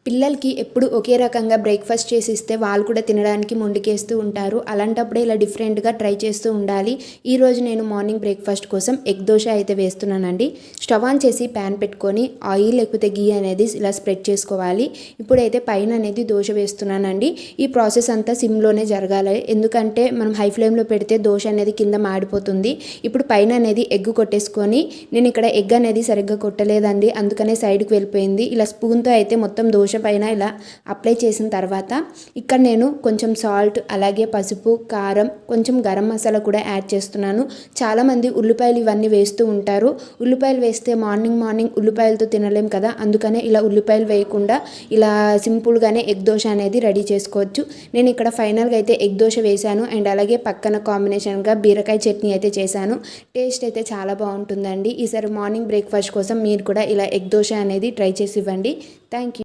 పిల్లలకి ఎప్పుడు ఒకే రకంగా బ్రేక్ఫాస్ట్ చేసి ఇస్తే వాళ్ళు కూడా తినడానికి మొండికేస్తూ ఉంటారు. అలాంటప్పుడే ఇలా డిఫరెంట్గా ట్రై చేస్తూ ఉండాలి. ఈరోజు నేను మార్నింగ్ బ్రేక్ఫాస్ట్ కోసం ఎగ్ దోశ అయితే వేస్తున్నానండి. స్టవ్ ఆన్ చేసి ప్యాన్ పెట్టుకొని ఆయిల్ లేకపోతే గీ అనేది ఇలా స్ప్రెడ్ చేసుకోవాలి. ఇప్పుడైతే పైన అనేది దోశ వేస్తున్నానండి. ఈ ప్రాసెస్ అంతా సిమ్లోనే జరగాలి, ఎందుకంటే మనం హై ఫ్లేమ్లో పెడితే దోశ అనేది కింద మాడిపోతుంది. ఇప్పుడు పైన అనేది ఎగ్ కొట్టేసుకొని, నేను ఇక్కడ ఎగ్ అనేది సరిగ్గా కొట్టలేదండి, అందుకనే సైడ్కి వెళ్ళిపోయింది. ఇలా స్పూన్తో అయితే మొత్తం దోశ పైన ఇలా అప్లై చేసిన తర్వాత ఇక్కడ నేను కొంచెం సాల్ట్, అలాగే పసుపు, కారం, కొంచెం గరం మసాలా కూడా యాడ్ చేస్తున్నాను. చాలామంది ఉల్లిపాయలు ఇవన్నీ వేస్తూ ఉంటారు. ఉల్లిపాయలు వేస్తే మార్నింగ్ ఉల్లిపాయలతో తినలేం కదా, అందుకనే ఇలా ఉల్లిపాయలు వేయకుండా ఇలా సింపుల్గానే ఎగ్ దోశ అనేది రెడీ చేసుకోవచ్చు. నేను ఇక్కడ ఫైనల్గా అయితే ఎగ్ దోశ వేశాను అండ్ అలాగే పక్కన కాంబినేషన్గా బీరకాయ చట్నీ అయితే చేశాను. టేస్ట్ అయితే చాలా బాగుంటుందండి. ఈసారి మార్నింగ్ బ్రేక్ఫాస్ట్ కోసం మీరు కూడా ఇలా ఎగ్ దోశ అనేది ట్రై చేసి ఇవ్వండి. Thank you.